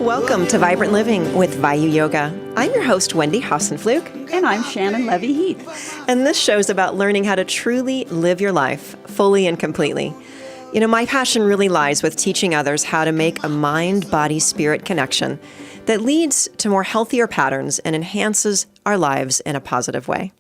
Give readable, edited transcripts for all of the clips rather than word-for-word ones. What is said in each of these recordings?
Welcome to Vibrant Living with Vayu Yoga. I'm your host, Wendy Hassenpflug. And I'm Shannon Levy-heath. And this show's about learning how to truly live your life fully and completely. You know, my passion really lies with teaching others how to make a mind-body-spirit connection that leads to more healthier patterns and enhances our lives in a positive way.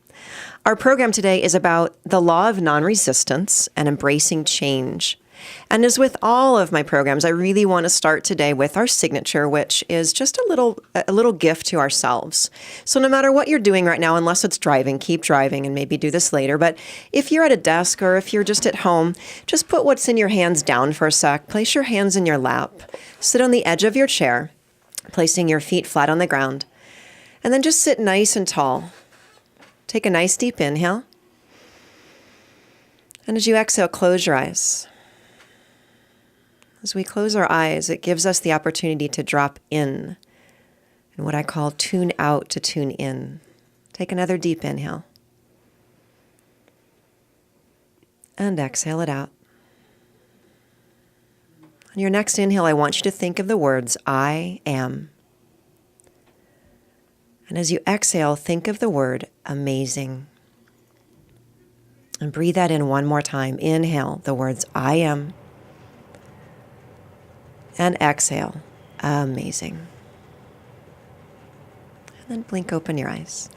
Our program today is about the law of non-resistance and embracing change. And as with all of my programs, I really want to start today with our signature, which is just a little gift to ourselves. So no matter what you're doing right now, unless it's driving, keep driving and maybe do this later. But if you're at a desk or if you're just at home, just put what's in your hands down for a sec. Place your hands in your lap. Sit on the edge of your chair, placing your feet flat on the ground. And then just sit nice and tall. Take a nice deep inhale. And as you exhale, close your eyes. As we close our eyes, it gives us the opportunity to drop in and what I call tune out to tune in. Take another deep inhale. And exhale it out. On your next inhale, I want you to think of the words, I am. And as you exhale, think of the word, amazing. And breathe that in one more time. Inhale the words, I am. And exhale, amazing. And then blink open your eyes.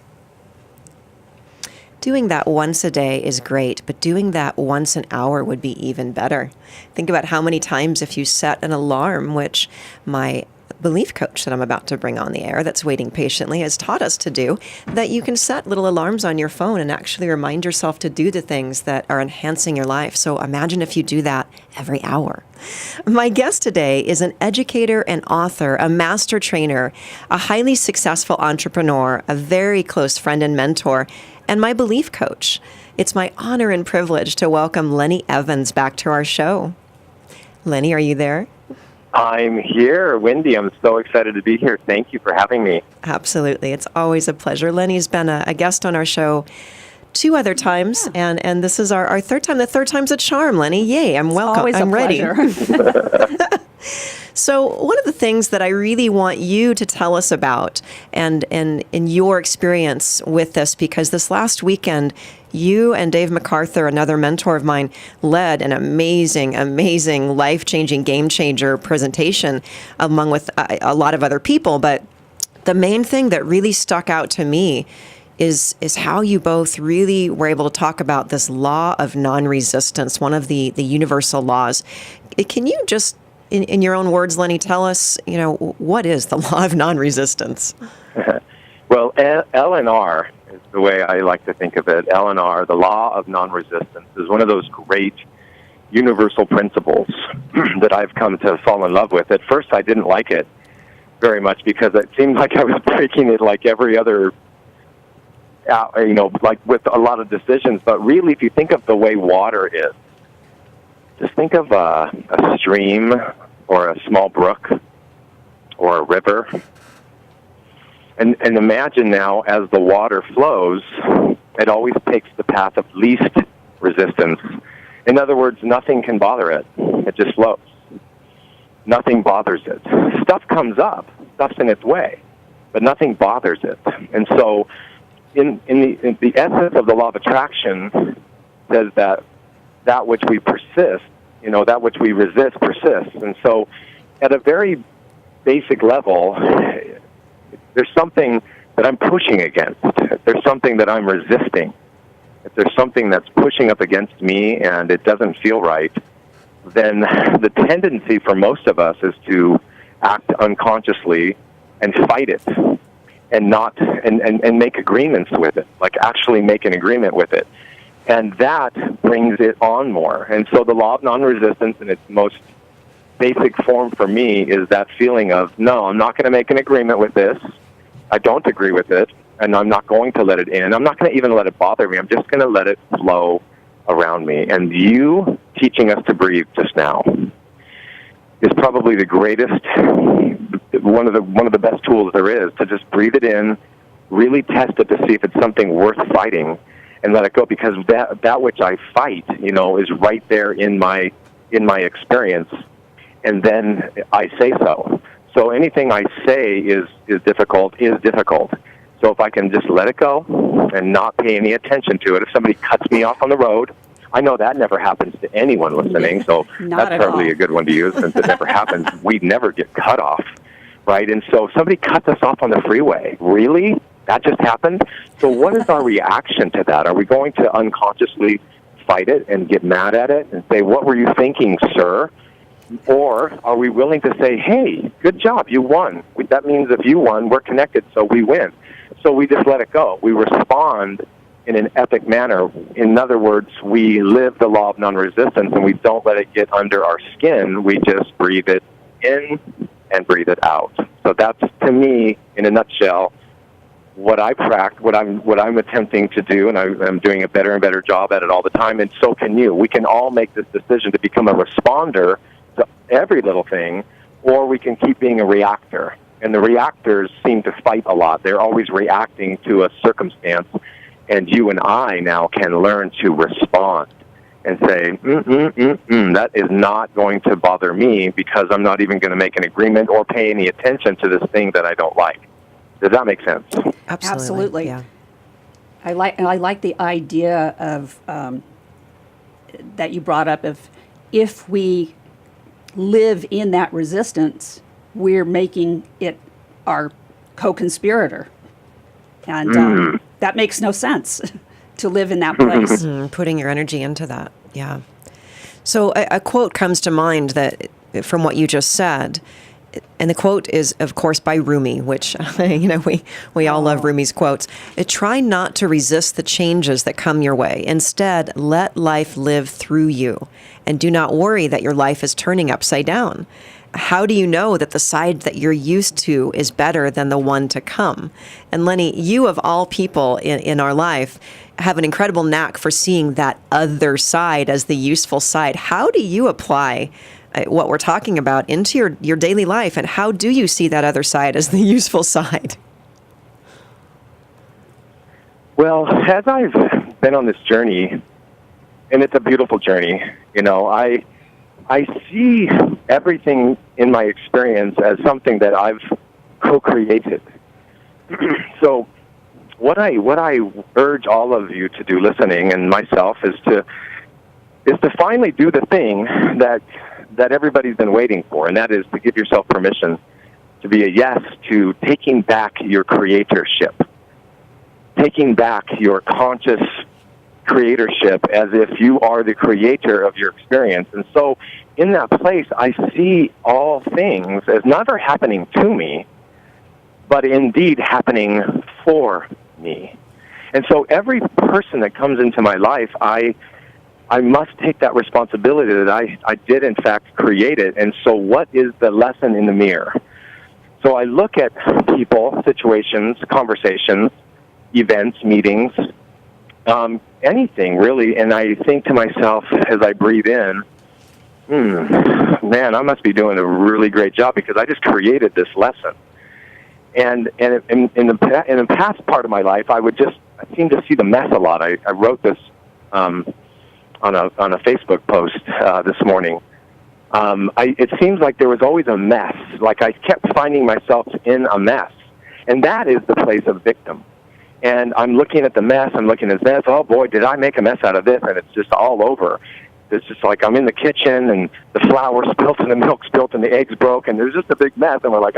Doing that once a day is great, but doing that once an hour would be even better. Think about how many times if you set an alarm, which my belief coach that I'm about to bring on the air that's waiting patiently has taught us to do, that you can set little alarms on your phone and actually remind yourself to do the things that are enhancing your life. So imagine if you do that every hour. My guest today is an educator and author, a master trainer, a highly successful entrepreneur, a very close friend and mentor, and my belief coach. It's my honor and privilege to welcome Lenny Evans back to our show. Lenny, are you there? I'm here, Wendy. I'm so excited to be here. Thank you for having me. Absolutely. It's always a pleasure. Lenny's been a guest on our show 2 other times, and this is our third time. The third time's a charm, Lenny. Yay, I'm welcome. Always I'm a ready. So one of the things that I really want you to tell us about and in your experience with this, because this last weekend, you and Dave MacArthur, another mentor of mine, led an amazing, life-changing, game-changer presentation along with a lot of other people. But the main thing that really stuck out to me is how you both really were able to talk about this law of non-resistance, one of the universal laws. Can you just, in your own words, Lenny, tell us, what is the law of non-resistance? Well, L&R is the way I like to think of it. L&R, the law of non-resistance, is one of those great universal principles that I've come to fall in love with. At first, I didn't like it very much because it seemed like I was breaking it like every other, like with a lot of decisions. But really, if you think of the way water is, just think of a stream or a small brook or a river. And imagine now, as the water flows, it always takes the path of least resistance. In other words, nothing can bother it. It just flows. Nothing bothers it. Stuff comes up. Stuff's in its way. But nothing bothers it. And so in the essence of the law of attraction says that which we persist, that which we resist persists. And so at a very basic level, there's something that I'm pushing against. There's something that I'm resisting. If there's something that's pushing up against me and it doesn't feel right, then the tendency for most of us is to act unconsciously and fight it and not and make agreements with it, like actually make an agreement with it. And that brings it on more. And so the law of non-resistance in its most basic form for me is that feeling of, no, I'm not going to make an agreement with this. I don't agree with it, and I'm not going to let it in. I'm not going to even let it bother me. I'm just going to let it flow around me. And you teaching us to breathe just now is probably the greatest, one of the best tools there is, to just breathe it in, really test it to see if it's something worth fighting, and let it go, because that which I fight, is right there in my experience, and then I say so. So anything I say is difficult. So if I can just let it go and not pay any attention to it, if somebody cuts me off on the road, I know that never happens to anyone listening, so that's probably a good one to use since it never happens. We never get cut off, right? And so if somebody cuts us off on the freeway, really? That just happened? So what is our reaction to that? Are we going to unconsciously fight it and get mad at it and say, what were you thinking, sir? Or are we willing to say, hey, good job, you won. That means if you won, we're connected, so we win. So we just let it go. We respond in an ethic manner. In other words, we live the law of non-resistance, and we don't let it get under our skin. We just breathe it in and breathe it out. So that's, to me, in a nutshell, what I practice, what I'm attempting to do, and I'm doing a better and better job at it all the time, and so can you. We can all make this decision to become a responder to every little thing, or we can keep being a reactor. And the reactors seem to fight a lot. They're always reacting to a circumstance, and you and I now can learn to respond and say, that is not going to bother me because I'm not even going to make an agreement or pay any attention to this thing that I don't like. Does that make sense? Absolutely. Yeah. I like the idea of that you brought up of if we live in that resistance, we're making it our co-conspirator. And that makes no sense to live in that place. Putting your energy into that, yeah. So a quote comes to mind that from what you just said, and the quote is, of course, by Rumi, which, we all love Rumi's quotes. Try not to resist the changes that come your way. Instead, let life live through you. And do not worry that your life is turning upside down. How do you know that the side that you're used to is better than the one to come? And Lenny, you of all people in our life have an incredible knack for seeing that other side as the useful side. How do you apply what we're talking about into your daily life, and how do you see that other side as the useful side? Well, as I've been on this journey, and it's a beautiful journey, I see everything in my experience as something that I've co-created. So what I urge all of you to do listening, and myself, is to finally do the thing that everybody's been waiting for, and that is to give yourself permission to be a yes to taking back your creatorship, taking back your conscious creatorship as if you are the creator of your experience. And so in that place, I see all things as never happening to me, but indeed happening for me. And so every person that comes into my life, I must take that responsibility that I did, in fact, create it. And so what is the lesson in the mirror? So I look at people, situations, conversations, events, meetings, anything, really, and I think to myself as I breathe in, man, I must be doing a really great job because I just created this lesson. And in the past part of my life, I seem to see the mess a lot. I wrote this on a Facebook post this morning. It seems like there was always a mess. Like I kept finding myself in a mess. And that is the place of victim. And I'm looking at the mess, oh boy, did I make a mess out of this, and it's just all over. It's just like I'm in the kitchen, and the flour spilt, and the milk spilt, and the eggs broke, and there's just a big mess, and we're like,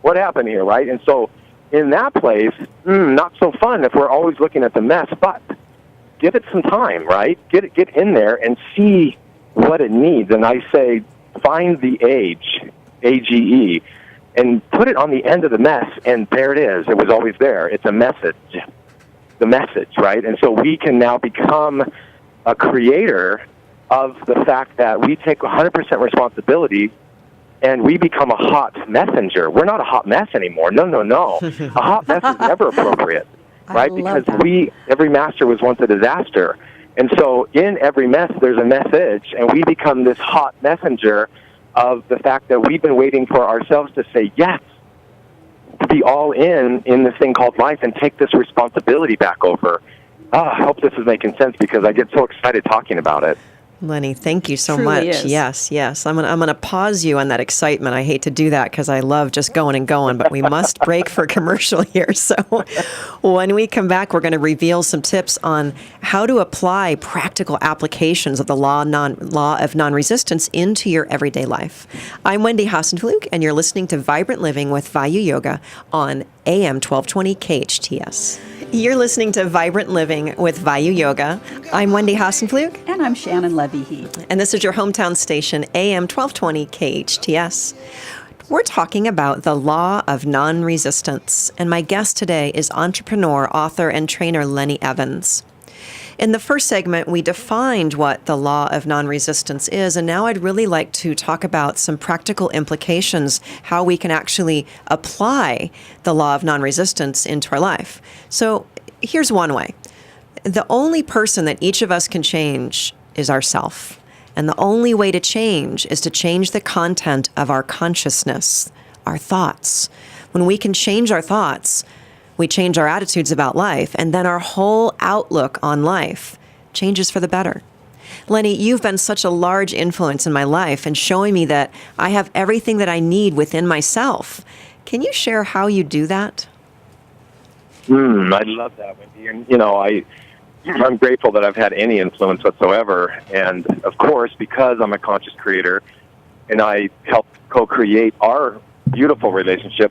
what happened here, right? And so in that place, not so fun if we're always looking at the mess, but give it some time, right? Get in there and see what it needs. And I say, find the age, AGE, and put it on the end of the mess, and there it is. It was always there. It's a message, the message, right? And so we can now become a creator of the fact that we take 100% responsibility, and we become a hot messenger. We're not a hot mess anymore. No. A hot mess is never appropriate, right? Because every master was once a disaster. And so in every mess, there's a message, and we become this hot messenger of the fact that we've been waiting for ourselves to say yes, to be all in this thing called life and take this responsibility back over. I hope this is making sense because I get so excited talking about it. Lenny, thank you so Truly much. is. Yes. I'm gonna pause you on that excitement. I hate to do that because I love just going and going, but we must break for commercial here. So when we come back, we're going to reveal some tips on how to apply practical applications of the law of non-resistance into your everyday life. I'm Wendy Hassenpflug, and you're listening to Vibrant Living with Vayu Yoga on AM 1220 KHTS. You're listening to Vibrant Living with Vayu Yoga. I'm Wendy Hassenpflug. And I'm Shannon Levy-heath. And this is your hometown station, AM 1220 KHTS. We're talking about the law of non-resistance. And my guest today is entrepreneur, author, and trainer Lenny Evans. In the first segment, we defined what the law of non-resistance is, and now I'd really like to talk about some practical implications, how we can actually apply the law of non-resistance into our life. So here's one way. The only person that each of us can change is ourself. And the only way to change is to change the content of our consciousness, our thoughts. When we can change our thoughts, we change our attitudes about life, and then our whole outlook on life changes for the better. Lenny, you've been such a large influence in my life and showing me that I have everything that I need within myself. Can you share how you do that? I love that, Wendy. And, I'm grateful that I've had any influence whatsoever. And, of course, because I'm a conscious creator and I help co-create our beautiful relationship,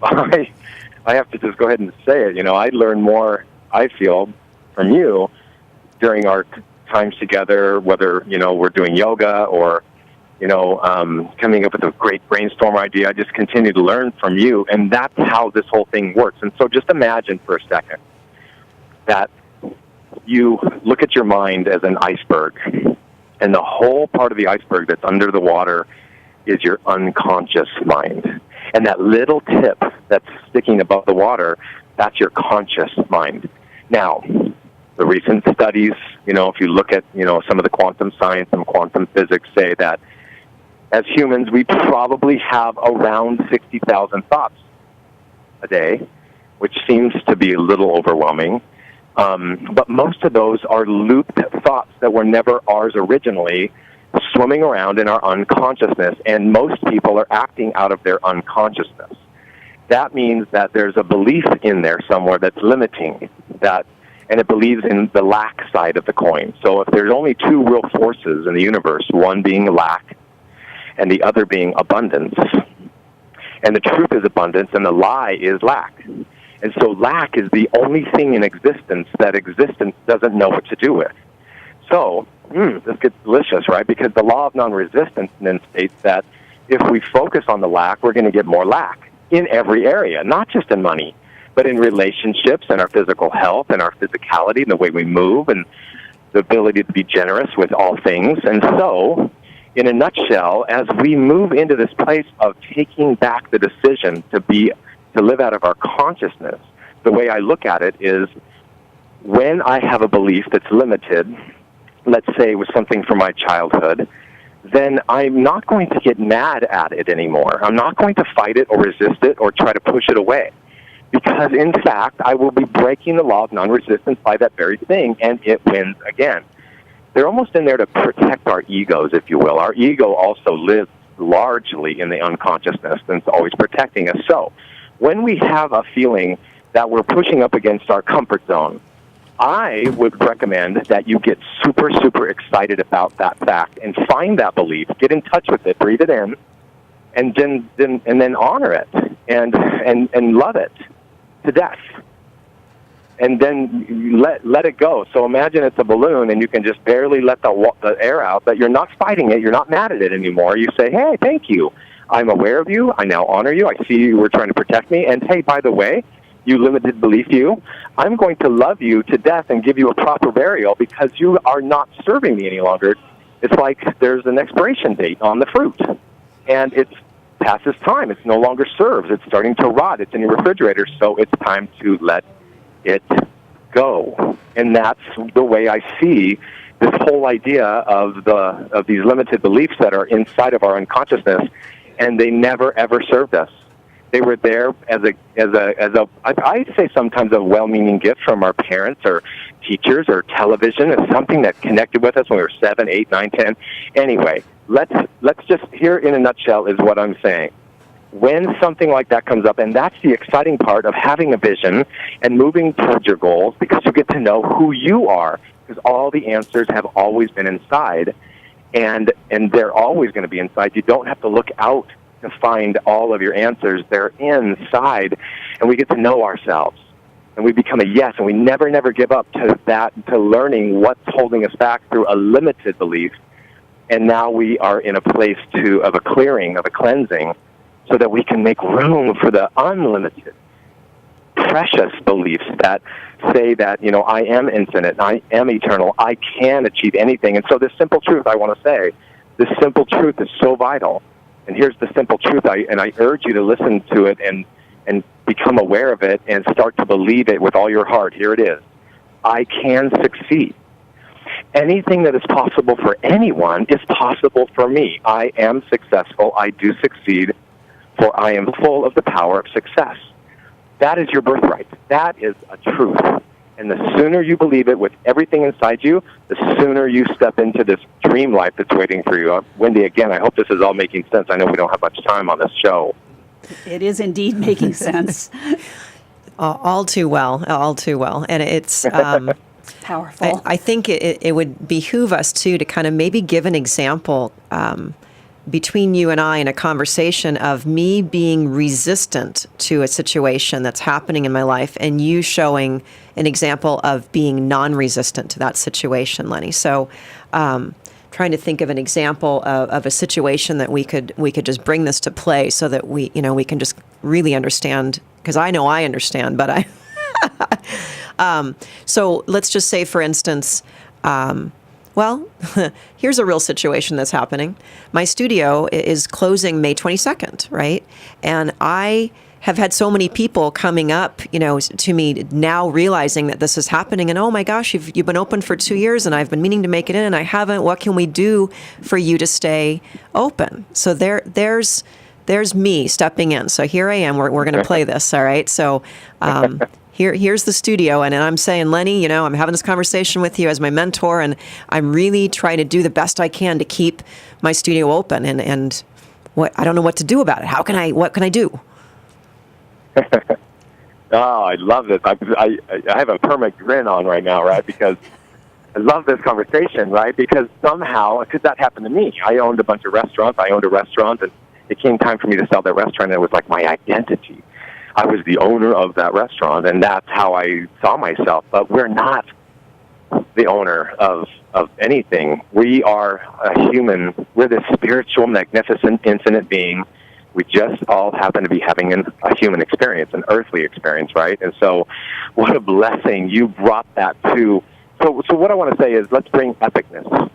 I have to just go ahead and say it. I learn more, I feel, from you during our times together, whether, we're doing yoga or, coming up with a great brainstorm idea. I just continue to learn from you, and that's how this whole thing works. And so just imagine for a second that you look at your mind as an iceberg, and the whole part of the iceberg that's under the water is your unconscious mind. And that little tip that's sticking above the water, that's your conscious mind. Now, the recent studies, if you look at, some of the quantum science and quantum physics say that as humans, we probably have around 60,000 thoughts a day, which seems to be a little overwhelming. But most of those are looped thoughts that were never ours originally, swimming around in our unconsciousness, and most people are acting out of their unconsciousness. That means that there's a belief in there somewhere that's limiting that, and it believes in the lack side of the coin. So if there's only two real forces in the universe, one being lack and the other being abundance, and the truth is abundance and the lie is lack. And so lack is the only thing in existence that existence doesn't know what to do with. So, this gets delicious, right? Because the law of non-resistance then states that if we focus on the lack, we're going to get more lack in every area, not just in money, but in relationships and our physical health and our physicality and the way we move and the ability to be generous with all things. And so, in a nutshell, as we move into this place of taking back the decision to live out of our consciousness, the way I look at it is when I have a belief that's limited, let's say with something from my childhood, then I'm not going to get mad at it anymore. I'm not going to fight it or resist it or try to push it away. Because, in fact, I will be breaking the law of non-resistance by that very thing, and it wins again. They're almost in there to protect our egos, if you will. Our ego also lives largely in the unconsciousness, and it's always protecting us. So, when we have a feeling that we're pushing up against our comfort zone, I would recommend that you get super, super excited about that fact and find that belief, get in touch with it, breathe it in, and then honor it and love it to death. And then let it go. So imagine it's a balloon and you can just barely let the air out, but you're not fighting it, you're not mad at it anymore. You say, hey, thank you. I'm aware of you. I now honor you. I see you were trying to protect me. And hey, by the way, you limited belief you, I'm going to love you to death and give you a proper burial because you are not serving me any longer. It's like there's an expiration date on the fruit. And it's past its time. It's no longer serves. It's starting to rot. It's in your refrigerator. So it's time to let it go. And that's the way I see this whole idea of these limited beliefs that are inside of our unconsciousness, and they never, ever served us. They were there as I'd say sometimes a well-meaning gift from our parents or teachers or television. It's something that connected with us when we were 7, 8, 9, 10. Anyway, let's just, here in a nutshell is what I'm saying. When something like that comes up, and that's the exciting part of having a vision and moving towards your goals, because you get to know who you are, because all the answers have always been inside, and they're always going to be inside. You don't have to look out to find all of your answers. They're inside, and we get to know ourselves, and we become a yes, and we never give up to that, to learning what's holding us back through a limited belief, and now we are in a place of a clearing, of a cleansing, so that we can make room for the unlimited, precious beliefs that say that, I am infinite, I am eternal, I can achieve anything. And so this simple truth, I want to say, this simple truth is so vital. And here's the simple truth, and I urge you to listen to it and become aware of it and start to believe it with all your heart. Here it is. I can succeed. Anything that is possible for anyone is possible for me. I am successful. I do succeed. For I am full of the power of success. That is your birthright. That is a truth. And the sooner you believe it with everything inside you, the sooner you step into this dream life that's waiting for you. Wendy, again, I hope this is all making sense. I know we don't have much time on this show. It is indeed making sense. All too well. And it's powerful. I think it would behoove us, too, to kind of maybe give an example between you and I in a conversation of me being resistant to a situation that's happening in my life and you showing an example of being non-resistant to that situation, Lenny. So trying to think of an example of a situation that we could just bring this to play so that we can just really understand, because I know I understand, but so let's just say, for instance, well, here's a real situation that's happening. My studio is closing May 22nd, right? And I have had so many people coming up, to me now realizing that this is happening. And, oh my gosh, you've been open for 2 years and I've been meaning to make it in and I haven't. What can we do for you to stay open? So there's me stepping in. So here I am. We're going to play this. All right. So, Here's the studio, and I'm saying, Lenny, I'm having this conversation with you as my mentor, and I'm really trying to do the best I can to keep my studio open. And I don't know what to do about it. What can I do? Oh, I love this. I have a permanent grin on right now, right? Because I love this conversation, right? Because somehow, because that happened to me. I owned a bunch of restaurants. I owned a restaurant, and it came time for me to sell that restaurant, and it was like my identity. I was the owner of that restaurant, and that's how I saw myself. But we're not the owner of anything. We are a human. We're this spiritual, magnificent, infinite being. We just all happen to be having a human experience, an earthly experience, right? And so what a blessing you brought that to. So what I want to say is, let's bring epicness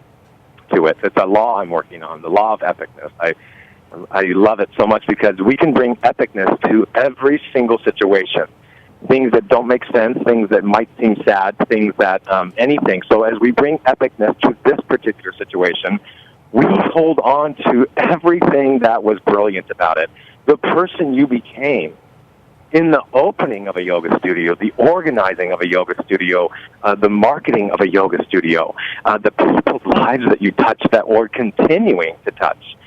to it. It's a law I'm working on, the law of epicness. I love it so much because we can bring epicness to every single situation. Things that don't make sense, things that might seem sad, things that, anything. So as we bring epicness to this particular situation, we hold on to everything that was brilliant about it. The person you became in the opening of a yoga studio, the organizing of a yoga studio, the marketing of a yoga studio, the people's lives that you touched that were continuing to touch.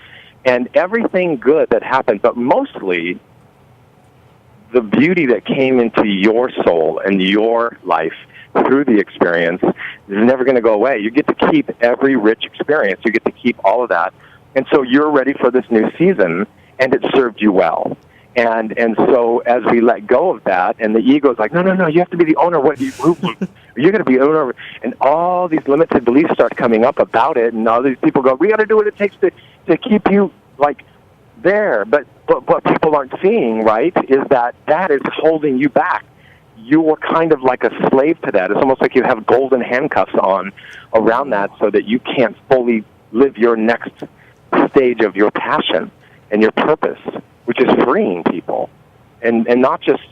And everything good that happened, but mostly the beauty that came into your soul and your life through the experience is never going to go away. You get to keep every rich experience. You get to keep all of that. And so you're ready for this new season, and it served you well. And so as we let go of that, and the ego's like, no, you have to be the owner. You're going to be the owner. And all these limited beliefs start coming up about it, and all these people go, we got to do what it takes to keep you there. But what people aren't seeing, right, is that is holding you back. You're kind of like a slave to that. It's almost like you have golden handcuffs on around that so that you can't fully live your next stage of your passion and your purpose, which is freeing people. And not just,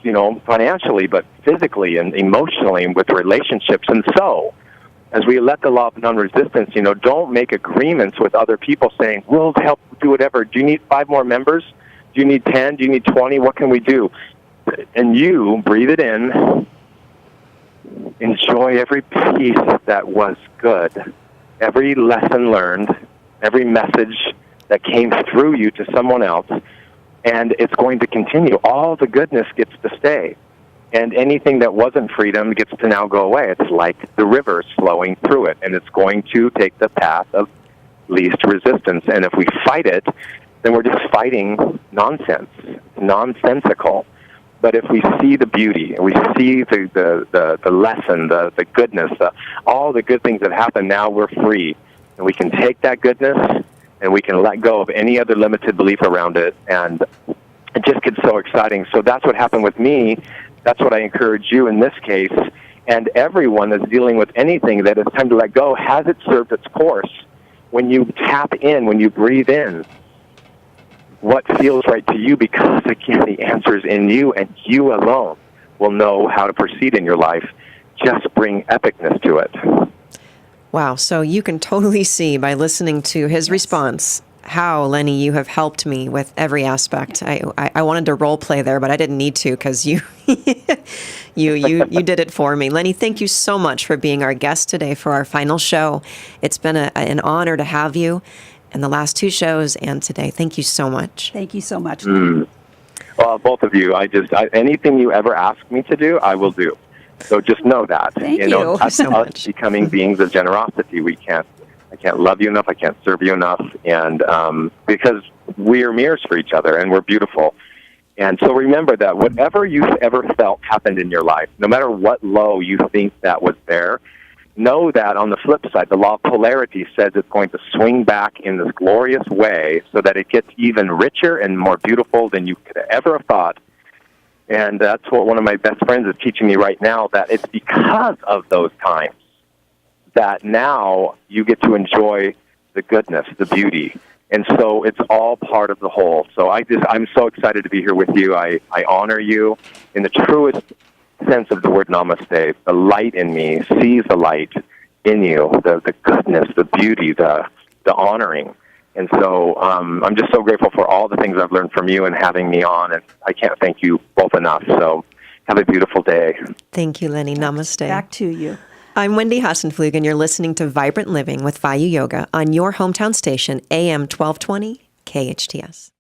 financially, but physically and emotionally and with relationships. And so, as we let the law of non-resistance, don't make agreements with other people saying, we'll help do whatever. Do you need 5 more members? Do you need 10? Do you need 20? What can we do? And you breathe it in. Enjoy every piece that was good, every lesson learned, every message that came through you to someone else, and it's going to continue. All the goodness gets to stay, and anything that wasn't freedom gets to now go away. It's like the river flowing through it, and it's going to take the path of least resistance. And if we fight it, then we're just fighting nonsense, nonsensical. But if we see the beauty, and we see the lesson, the goodness, all the good things that happen, now we're free. And we can take that goodness, and we can let go of any other limited belief around it. And it just gets so exciting. So that's what happened with me. That's what I encourage you in this case. And everyone that's dealing with anything that it's time to let go, has it served its course? When you tap in, when you breathe in, what feels right to you, because, again, the answer is in you, and you alone will know how to proceed in your life. Just bring epicness to it. Wow. So you can totally see by listening to his response how, Lenny, you have helped me with every aspect. I wanted to role play there, but I didn't need to, because you did it for me. Lenny, thank you so much for being our guest today for our final show. It's been an honor to have you in the last two shows and today. Thank you so much. Thank you so much. Well, both of you, anything you ever ask me to do, I will do. So just know that. Thank you. Us, so much. Us becoming beings of generosity, I can't love you enough, I can't serve you enough, and because we are mirrors for each other, and we're beautiful. And so remember that whatever you've ever felt happened in your life, no matter what low you think that was there, know that on the flip side, the law of polarity says it's going to swing back in this glorious way so that it gets even richer and more beautiful than you could ever have thought. And that's what one of my best friends is teaching me right now, that it's because of those times that now you get to enjoy the goodness, the beauty. And so it's all part of the whole. So I'm so excited to be here with you. I honor you in the truest sense of the word namaste. The light in me sees the light in you, the goodness, the beauty, the honoring. And so I'm just so grateful for all the things I've learned from you and having me on, and I can't thank you both enough. So have a beautiful day. Thank you, Lenny. Namaste. Back to you. I'm Wendy Hassenpflug, and you're listening to Vibrant Living with Vayu Yoga on your hometown station, AM 1220 KHTS.